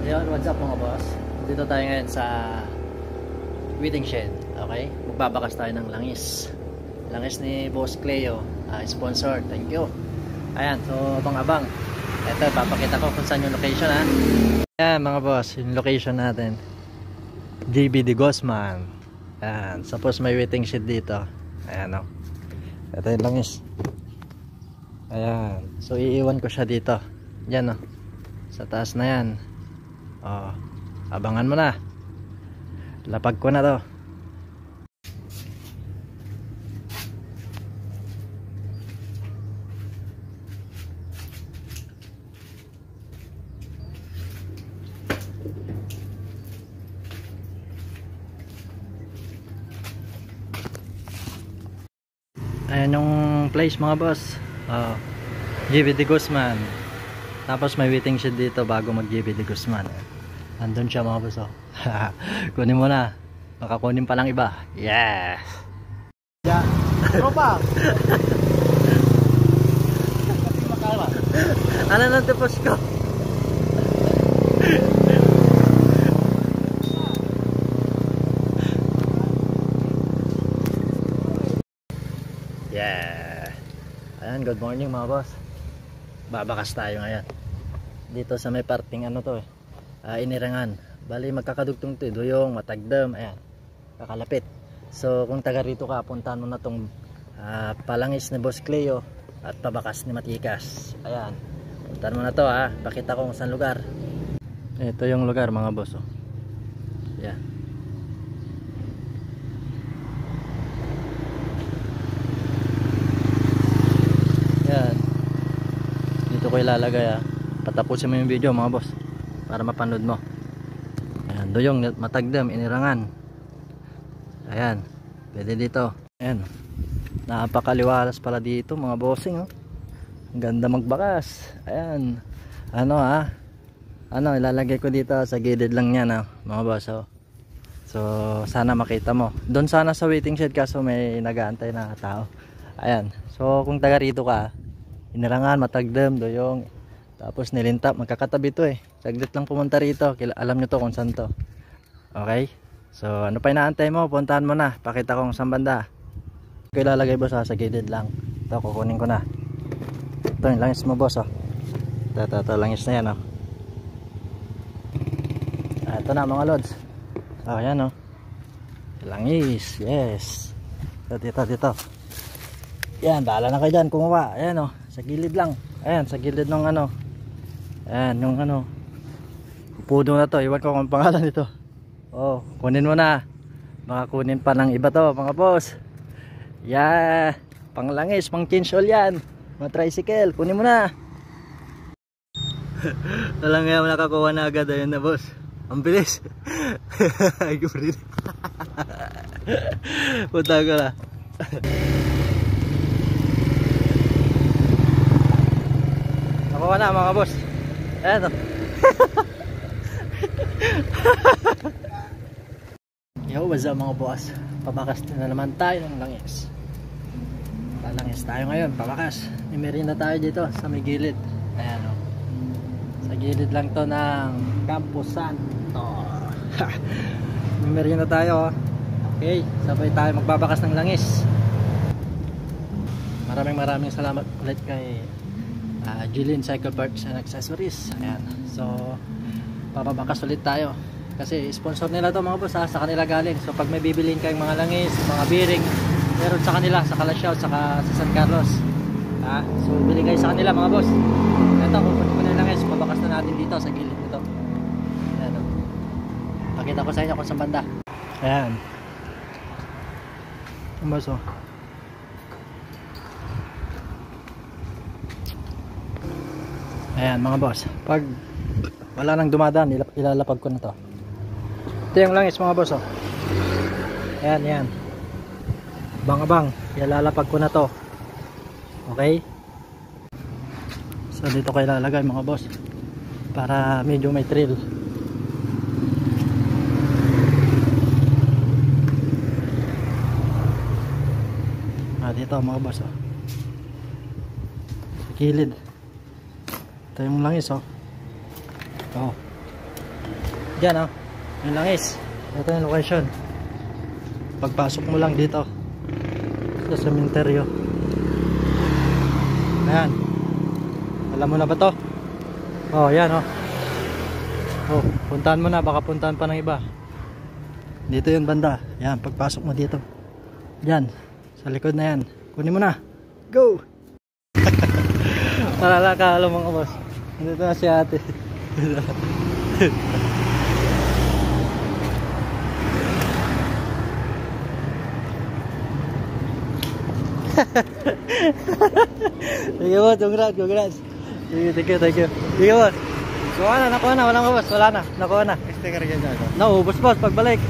Ayun, what's up mga boss? Dito tayo ngayon sa weeding shed. Okay? Magbabakas tayo ng langis. Langis ni Boss Cleo. Sponsor. Thank you. Ayan, so abang-abang. Ito, papakita ko kung saan yung location ha. Ayan mga boss, yung location natin. JB de Guzman. Ayan, suppose may weeding shed dito. Ayan o. Ito yung langis. Ayan. So iiwan ko siya dito. Yan o. Sa taas na yan. Oh, abangan mo na. Lapag ko na to. Ayan yung place mga boss. JB de Guzman. Tapos may waiting shed dito bago mag JB de Guzman. Andun siya mga boss. Kunin mo na. Makakunin pa lang iba. Yes. Yeah. Tropa. Ano nang tapos ko? Yeah. Ayan, good morning mga boss. Babakas tayo ngayon. Dito sa may parting ano to Inirangan. Bali magkakadugtong to, Duyong, Matagdam, ayan. Kakalapit. So kung taga rito ka, puntahan mo na tong palangis ni Boss Cleo at pabakas ni Matikas. Ayan. Puntahan mo na to ha. Pakita ko kung saan lugar. Ito yung lugar mga boss. Ayan. Ayan. Dito ko ilalagay ha. Patapusin mo yung video mga boss para mapanood mo. Ayan, Duyong, Matagdam, Inirangan. Ayan, pwede dito. Ayan, napakaliwalas pala dito mga bossing Ang ganda magbakas. Ayan, ilalagay ko dito sa gilid lang yan mga boss. So sana makita mo. Doon sana sa waiting shed kaso may nag-aantay na tao. Ayan, so kung taga rito ka, Inirangan, Matagdam, Duyong, tapos Nilintap, magkakatabi to saglit lang pumunta rito. Alam nyo to kung saan to. Okay, so ano pa inaantay mo, puntahan mo na. Pakita ko kung saan banda. Okay, ilalagay boss sa gilid lang. Ito, kukunin ko na. Ito yung langis mo boss ito langis na yan ito na mga lods. Ayan langis, yes. Dito yan, bahala na kayo dyan kumuha. Ayan sa gilid lang. Ayan, sa gilid ng ayan, yung puno na to. Iwan ko kung pangalan nito. Kunin mo na. Makakunin pa ng iba to mga boss. Yeah, pang langis, pang change oil yan. Mga tricycle, kunin mo na. Talang nga nakakuha na agad. Ayun na boss. Ang bilis. Ay kumrin. Punta ko na. Nakuha na mga boss. Ayan Yo, what's up mga boss? Pabakas na naman tayo ng langis. Palangis tayo ngayon, pabakas. May merienda tayo dito sa may gilid. Ayan sa gilid lang to ng Campo Santo. May merienda tayo Okay, sabay tayo magbabakas ng langis. Maraming salamat ulit kay Jilin Cycle Parts and Accessories. Ayan. So papabakas ulit tayo kasi sponsor nila to mga boss sa kanila galing. So pag may bibilin kayong mga langis, mga bearing, meron sa kanila sa Calasiao saka sa San Carlos. So bili kayo sa kanila mga boss. Ito, kukunin ko na yung langis, pabakas na natin dito sa gilid nito. Ayan pakita ko sa inyo kung saan banda. Ayan ang boss Ayan mga boss, pag wala nang dumadaan, ilalapag ko na to. Ito yung langis mga boss Ayan abang ilalapag ko na to. Okay, so dito ko ilalagay mga boss para medyo may thrill. Dito mga boss sa gilid. Ito yung langis Diyan oh. Yung langis. Ito yung location. Pagpasok mo lang dito sa sementeryo. Ayan. Alam mo na ba to? Oh, yan oh. Oh, puntahan mo na, baka puntahan pa ng iba. Dito yung banda. Yan, pagpasok mo dito. Yan, sa likod na yan. Kunin mo na. Go! Malalakalo mga boss. Nandito na si ate. Thank you boss, congrats. Thank you. Sige boss. Nakuha na, walang boss, wala na. Nakuha na. Sticker yan dyan. Naubos boss, pagbalik.